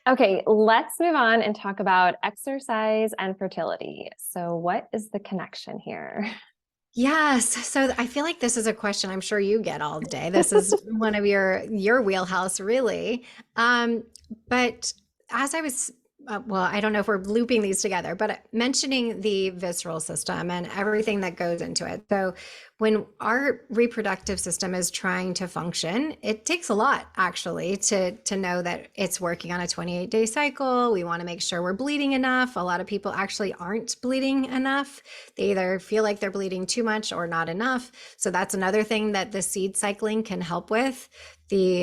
Okay, let's move on and talk about exercise and fertility. So, what is the connection here? Yes. So I feel like this is a question I'm sure you get all day. This is one of your wheelhouse, really. Um, but as I was, well, I don't know if we're looping these together, but mentioning the visceral system and everything that goes into it. So when our reproductive system is trying to function, it takes a lot actually to know that it's working on a 28-day cycle. We want to make sure we're bleeding enough. A lot of people actually aren't bleeding enough. They either feel like they're bleeding too much or not enough. So that's another thing that the seed cycling can help with. The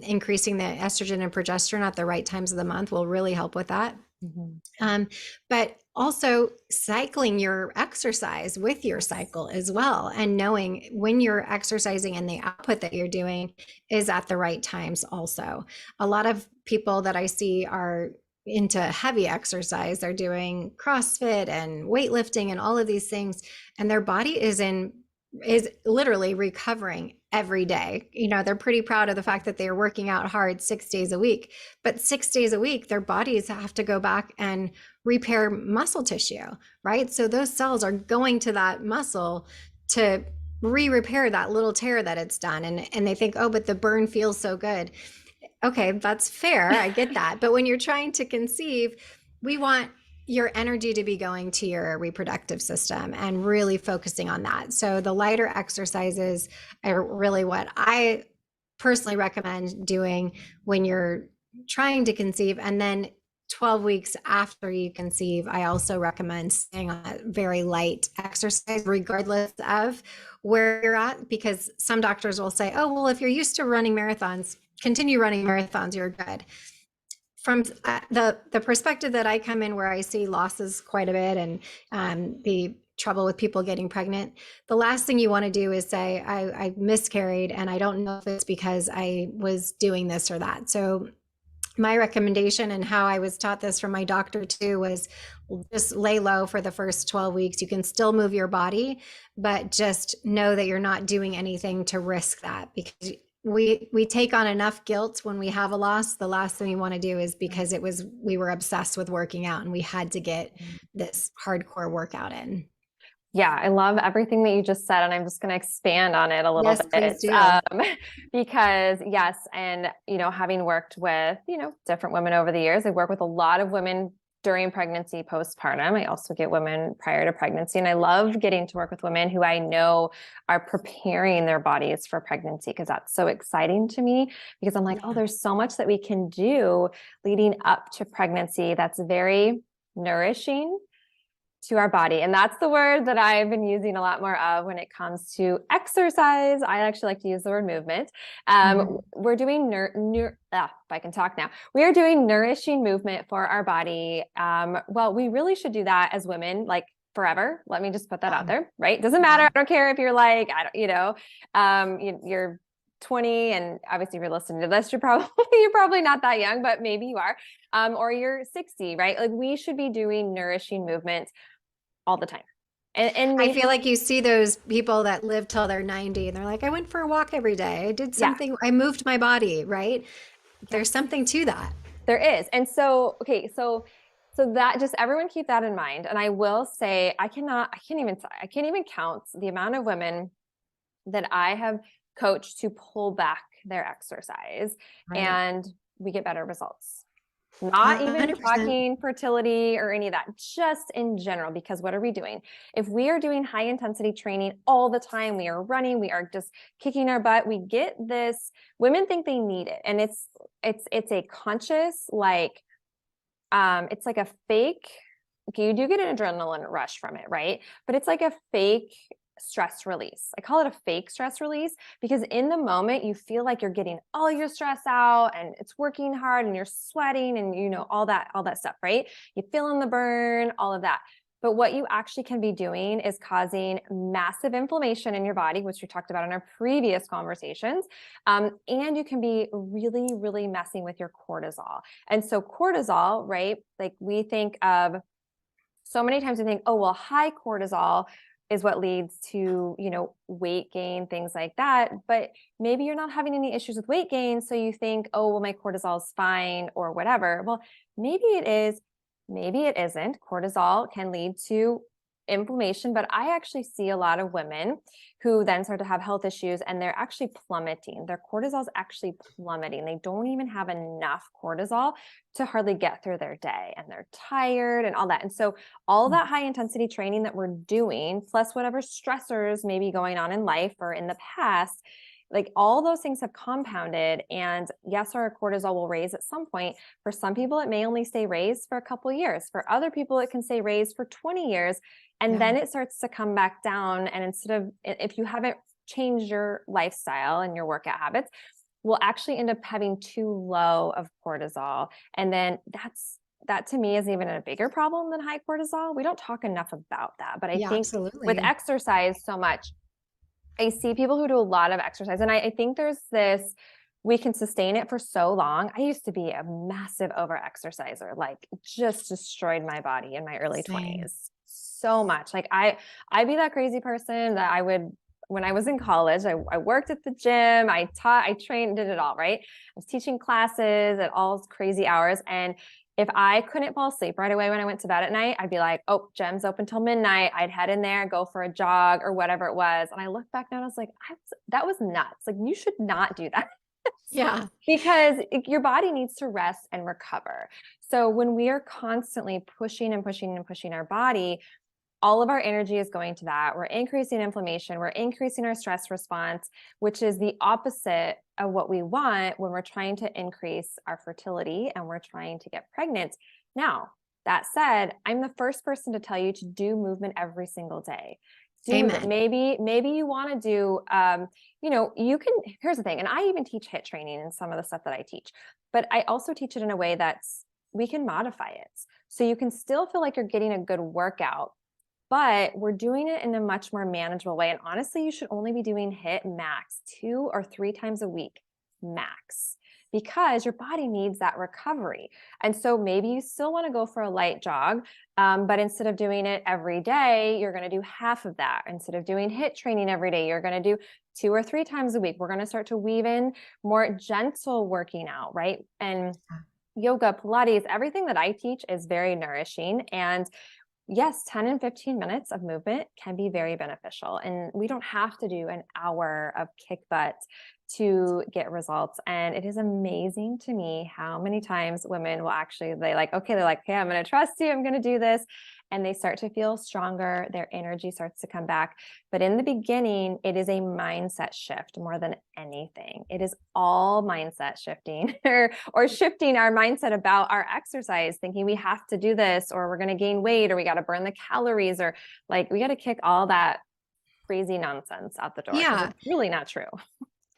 increasing the estrogen and progesterone at the right times of the month will really help with that. Mhm. But also cycling your exercise with your Yes. cycle as well, and knowing when you're exercising and the output that you're doing is at the right times also. A lot of people that I see are into heavy exercise. They're doing CrossFit and weightlifting and all of these things, and their body is literally recovering every day. You know, they're pretty proud of the fact that they're working out hard 6 days a week, but 6 days a week, their bodies have to go back and repair muscle tissue, right? So those cells are going to that muscle to re-repair that little tear that it's done. And they think, oh, but the burn feels so good. Okay, that's fair. I get that. But when you're trying to conceive, we want your energy to be going to your reproductive system and really focusing on that. So the lighter exercises are really what I personally recommend doing when you're trying to conceive. And then 12 weeks after you conceive, I also recommend staying on a very light exercise, regardless of where you're at, because some doctors will say, oh, well, if you're used to running marathons, continue running marathons, you're good. From the perspective that I come in, where I see losses quite a bit, and the trouble with people getting pregnant, the last thing you want to do is say, I miscarried and I don't know if it's because I was doing this or that. So my recommendation, and how I was taught this from my doctor too, was just lay low for the first 12 weeks. You can still move your body, but just know that you're not doing anything to risk that, because we take on enough guilt when we have a loss. The last thing we want to do is, because we were obsessed with working out and we had to get this hardcore workout in. Yeah, I love everything that you just said, and I'm just going to expand on it a little Yes, please bit do. because yes, and having worked with different women over the years, I work with a lot of women during pregnancy, postpartum. I also get women prior to pregnancy, and I love getting to work with women who I know are preparing their bodies for pregnancy, because that's so exciting to me. Because I'm like, oh, Yeah. there's so much that we can do leading up to pregnancy that's very nourishing to our body. And that's the word that I've been using a lot more of when it comes to exercise. I actually like to use the word movement. Mhm. We're doing if I can talk now, we are doing nourishing movement for our body. Well, we really should do that as women, like forever. Let me just put that out Yeah. there, right? Doesn't matter. Yeah. I don't care if you're like, I don't, you're 20, and obviously if you're listening to this, you're probably not that young, but maybe you are. Or you're 60, right? Like, we should be doing nourishing movement all the time. And I we, feel like you see those people that live till they're 90 and they're like, I went for a walk every day. I did yeah, something, I moved my body, right? yeah, There's something to that. there is. And so, okay, so that, just everyone keep that in mind. And I will say, I can't even count the amount of women that I have coached to pull back their exercise, Right. and we get better results. Not even 100%. talking fertility or any of that, just in general. Because what are we doing? If we are doing high intensity training all the time, we are running, we are just kicking our butt, we get this, women think they need it. And it's a conscious, like, it's like a fake, okay, you do get an adrenaline rush from it, right? But it's like a fake stress release. I call it a fake stress release, because in the moment you feel like you're getting all your stress out and it's working hard and you're sweating and all that stuff, right? You feeling the burn, all of that. But what you actually can be doing is causing massive inflammation in your body, which we talked about in our previous conversations. And you can be really, really messing with your cortisol. And so cortisol, right? Like, we think of, so many times we think, oh, well, high cortisol is what leads to, weight gain, things like that. But maybe you're not having any issues with weight gain. So you think, oh, well, my cortisol is fine or whatever. Well, maybe it is, maybe it isn't. Cortisol can lead to inflammation, but I actually see a lot of women who then start to have health issues and they're actually plummeting. Their cortisol is actually plummeting. They don't even have enough cortisol to hardly get through their day, and they're tired and all that. And so all that high intensity training that we're doing, plus whatever stressors may be going on in life or in the past, like all those things have compounded. And yes, our cortisol will raise at some point. For some people, it may only stay raised for a couple of years. For other people, it can stay raised for 20 years. And then it starts to come back down. And instead of, if you haven't changed your lifestyle and your workout habits, we'll actually end up having too low of cortisol. And then that to me is even a bigger problem than high cortisol. We don't talk enough about that. But I Yeah, think with absolutely. exercise so much, I see people who do a lot of exercise, and I think there's this, we can sustain it for so long. I used to be a massive over exerciser, like just destroyed my body in my early Same. 20s so much. Like I'd be that crazy person that I would, when I was in college, I worked at the gym, I taught, I trained, did it all, right? I was teaching classes at all crazy hours. And if I couldn't fall asleep right away when I went to bed at night, I'd be like, oh, gym's open till midnight. I'd head in there, go for a jog or whatever it was. And I look back now and I was like, that was nuts. Like, you should not do that Yeah. because your body needs to rest and recover. So when we are constantly pushing and pushing and pushing our body, all of our energy is going to that. We're increasing inflammation. We're increasing our stress response, which is the opposite of what we want when we're trying to increase our fertility and we're trying to get pregnant. Now, that said, I'm the first person to tell you to do movement every single day. Do movement. Amen. Maybe you want to do, you can, here's the thing. And I even teach HIIT training in some of the stuff that I teach, but I also teach it in a way that's, we can modify it. So you can still feel like you're getting a good workout, but we're doing it in a much more manageable way. And honestly, you should only be doing HIIT max 2 or 3 times a week, max, because your body needs that recovery. And so maybe you still want to go for a light jog, but instead of doing it every day, you're going to do half of that. Instead of doing HIIT training every day, you're going to do 2 or 3 times a week. We're going to start to weave in more gentle working out, right? And yoga, Pilates, everything that I teach is very nourishing. And yes, 10 and 15 minutes of movement can be very beneficial. And we don't have to do an hour of kick butt to get results. And it is amazing to me how many times women will actually, they're like, okay, I'm going to trust you. I'm going to do this. And they start to feel stronger. Their energy starts to come back. But in the beginning, it is a mindset shift more than anything. It is all mindset shifting or shifting our mindset about our exercise, thinking we have to do this, or we're going to gain weight, or we got to burn the calories, or like we got to kick all that crazy nonsense out the door because Yeah. it's really not true.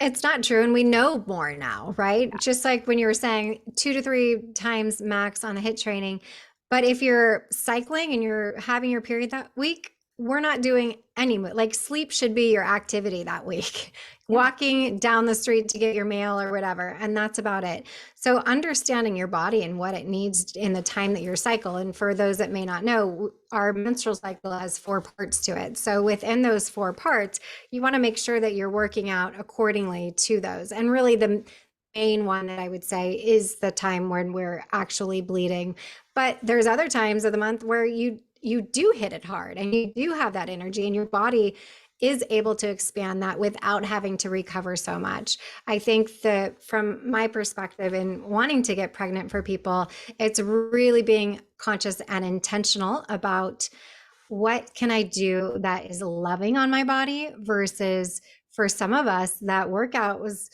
It's not true. And we know more now, right? Yeah. Just like when you were saying 2 to 3 times max on the HIIT training. But if you're cycling and you're having your period that week, we're not doing any, like sleep should be your activity that week. Yeah. Walking down the street to get your mail or whatever. And that's about it. So understanding your body and what it needs in the time that your cycle. And for those that may not know, our menstrual cycle has 4 parts to it. So within those 4 parts, you want to make sure that you're working out accordingly to those. And really the main one that I would say is the time when we're actually bleeding. But there's other times of the month where you do hit it hard and you do have that energy and your body is able to expand that without having to recover so much. I think that from my perspective in wanting to get pregnant for people, it's really being conscious and intentional about what can I do that is loving on my body versus for some of us that workout was,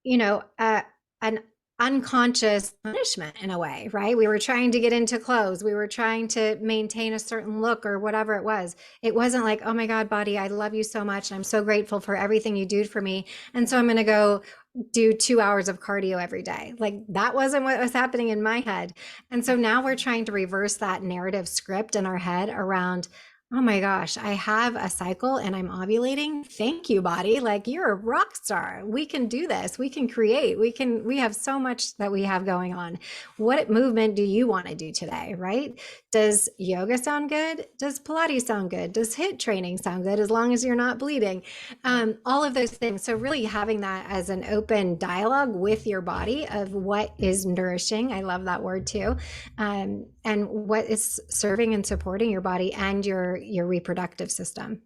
an unconscious punishment in a way, right? We were trying to get into clothes. We were trying to maintain a certain look or whatever it was. It wasn't like, oh my God, body, I love you so much. And I'm so grateful for everything you do for me. And so I'm going to go do 2 hours of cardio every day. Like that wasn't what was happening in my head. And so now we're trying to reverse that narrative script in our head around Oh my gosh, I have a cycle and I'm ovulating. Thank you, body. Like you're a rock star. We can do this. We can create. We have so much that we have going on. What movement do you want to do today, right? Does yoga sound good? Does Pilates sound good? Does HIIT training sound good as long as you're not bleeding? All of those things. So really having that as an open dialogue with your body of what is nourishing. I love that word too. And what is serving and supporting your body and your reproductive system.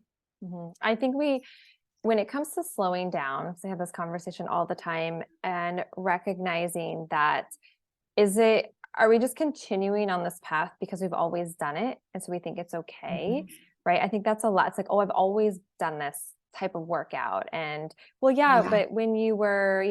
I think when it comes to slowing down, so I have this conversation all the time and recognizing that, are we just continuing on this path because we've always done it? And so we think it's okay, right? I think that's a lot. It's like, oh, I've always done this type of workout. And well, yeah, Yeah, but when you were,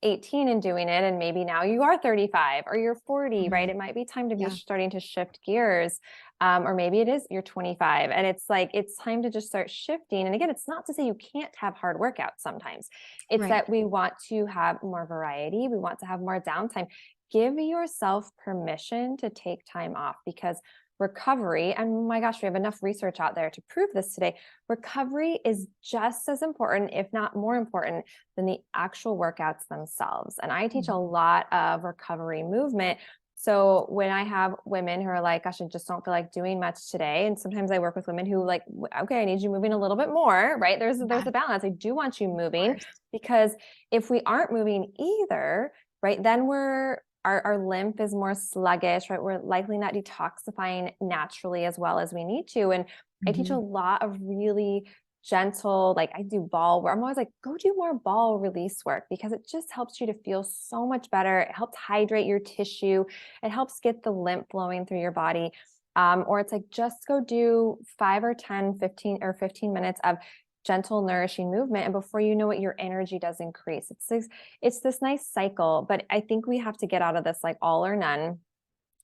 18 and doing it, and maybe now you are 35 or you're 40, right? It might be time to be yeah, starting to shift gears. Or maybe it is you're 25 and it's like, it's time to just start shifting. And again, it's not to say you can't have hard workouts sometimes. It's right. that we want to have more variety. We want to have more downtime. Give yourself permission to take time off, because recovery, and my gosh, we have enough research out there to prove this today. Recovery is just as important, if not more important, than the actual workouts themselves. And I teach a lot of recovery movement. So when I have women who are like, gosh, I just don't feel like doing much today. And sometimes I work with women who like, okay, I need you moving a little bit more, right? There's Yeah, a balance. I do want you of moving, course. because if we aren't moving either, right, then our lymph is more sluggish, right? We're likely not detoxifying naturally as well as we need to. And I teach a lot of really gentle, like I do ball where I'm always like, go do more ball release work, because it just helps you to feel so much better. It helps hydrate your tissue. It helps get the lymph flowing through your body. Or it's like, just go do 5 or 10, 15 minutes of gentle, nourishing movement. And before you know it, your energy does increase. It's this nice cycle, but I think we have to get out of this like all or none.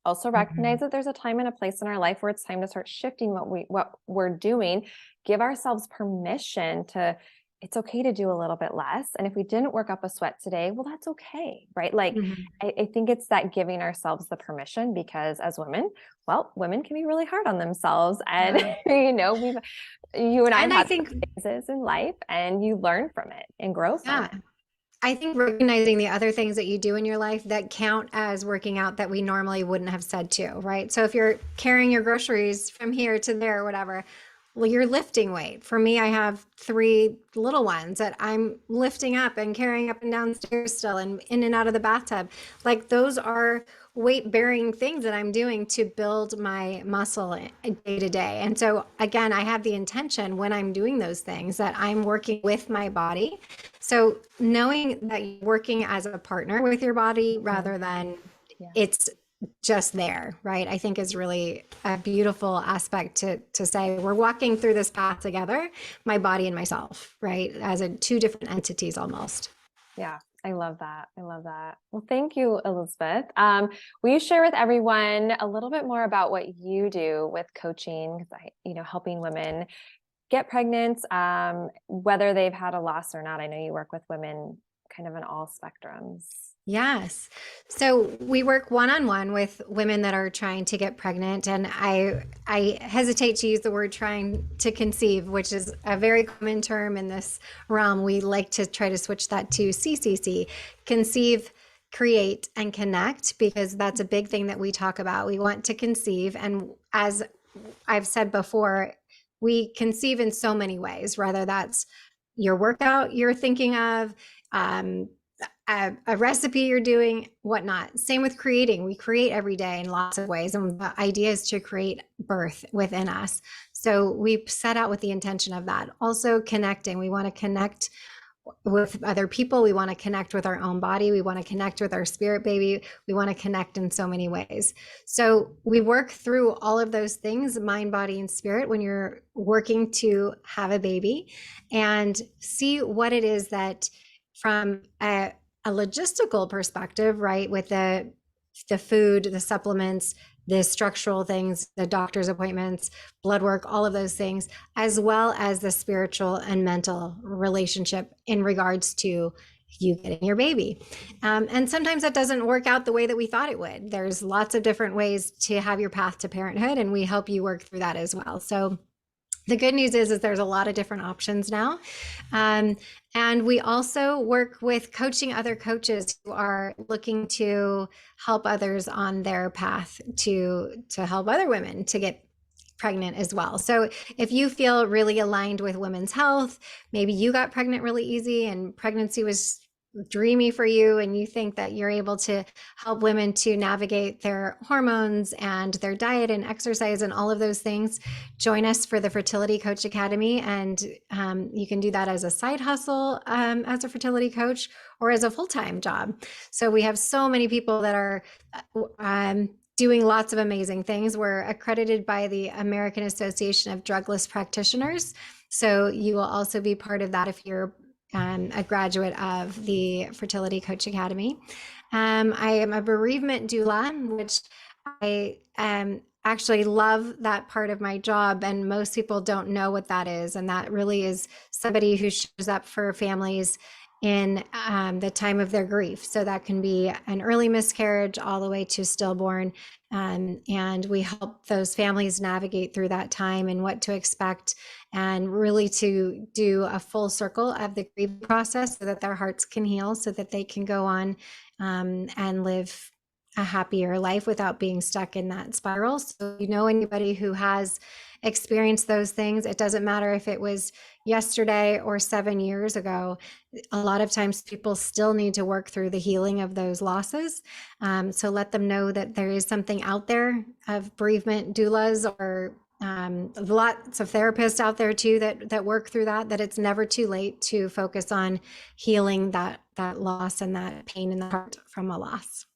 Also recognize that there's a time and a place in our life where it's time to start shifting what we're doing. Give ourselves permission to, it's okay to do a little bit less. And if we didn't work up a sweat today, well, that's okay, right? Like I think it's that giving ourselves the permission, because as women, well, women can be really hard on themselves. And Yeah. you and I have And I had think, phases in life, and you learn from it and grow from yeah, it. I think recognizing the other things that you do in your life that count as working out that we normally wouldn't have said to, right? So if you're carrying your groceries from here to there or whatever, well, you're lifting weight. For me, I have 3 little ones that I'm lifting up and carrying up and downstairs still and in and out of the bathtub. Like those are weight bearing things that I'm doing to build my muscle day to day. And so again, I have the intention when I'm doing those things that I'm working with my body. So knowing that you're working as a partner with your body rather than Yeah. it's just there, right? I think is really a beautiful aspect to say we're walking through this path together, my body and myself, right? As a 2 different entities almost. Yeah, I love that. I love that. Well, thank you, Elizabeth. Will you share with everyone a little bit more about what you do with coaching? Because helping women get pregnant, whether they've had a loss or not. I know you work with women kind of in all spectrums. Yes. So we work one-on-one with women that are trying to get pregnant, and I hesitate to use the word trying to conceive, which is a very common term in this realm. We like to try to switch that to CCC, conceive, create, and connect, because that's a big thing that we talk about. We want to conceive, and as I've said before, we conceive in so many ways, whether that's your workout you're thinking of, um, a recipe you're doing, whatnot. Same with creating. We create every day in lots of ways. And the idea is to create birth within us. So we set out with the intention of that. Also connecting. We want to connect with other people. We want to connect with our own body. We want to connect with our spirit baby. We want to connect in so many ways. So we work through all of those things, mind, body, and spirit, when you're working to have a baby, and see what it is that from a logistical perspective, right? With the food, the supplements, the structural things, the doctor's appointments, blood work, all of those things, as well as the spiritual and mental relationship in regards to you getting your baby. And sometimes that doesn't work out the way that we thought it would. There's lots of different ways to have your path to parenthood, and we help you work through that as well. So the good news is there's a lot of different options now. And we also work with coaching other coaches who are looking to help others on their path to help other women to get pregnant as well. So if you feel really aligned with women's health, maybe you got pregnant really easy and pregnancy was dreamy for you, and you think that you're able to help women to navigate their hormones and their diet and exercise and all of those things, join us for the Fertility Coach Academy. And you can do that as a side hustle as a fertility coach, or as a full-time job. So we have so many people that are doing lots of amazing things. We're accredited by the American Association of Drugless Practitioners. So you will also be part of that if you're a graduate of the Fertility Coach Academy. I am a bereavement doula, which I actually love that part of my job, and most people don't know what that is. And that really is somebody who shows up for families in the time of their grief. So that can be an early miscarriage all the way to stillborn. And we help those families navigate through that time and what to expect, and really to do a full circle of the grief process so that their hearts can heal, so that they can go on and live a happier life without being stuck in that spiral. So, anybody who has experienced those things, it doesn't matter if it was yesterday or 7 years ago. A lot of times people still need to work through the healing of those losses. So let them know that there is something out there of bereavement doulas, or lots of therapists out there too that work through that it's never too late to focus on healing that loss and that pain in the heart from a loss.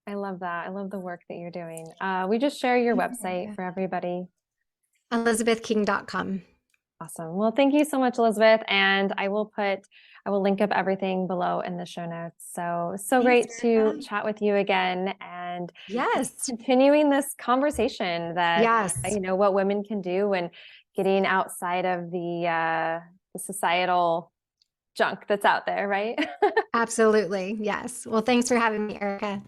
I love that. I love the work that you're doing. We just share your website for everybody. ElizabethKing.com. Awesome. Well, thank you so much, Elizabeth. And I will link up everything below in the show notes. So Thanks, great to Erica. chat with you again, and Yes. continuing this conversation that, Yes. what women can do, and getting outside of the societal junk that's out there, right? Absolutely. Yes. Well, thanks for having me, Erica.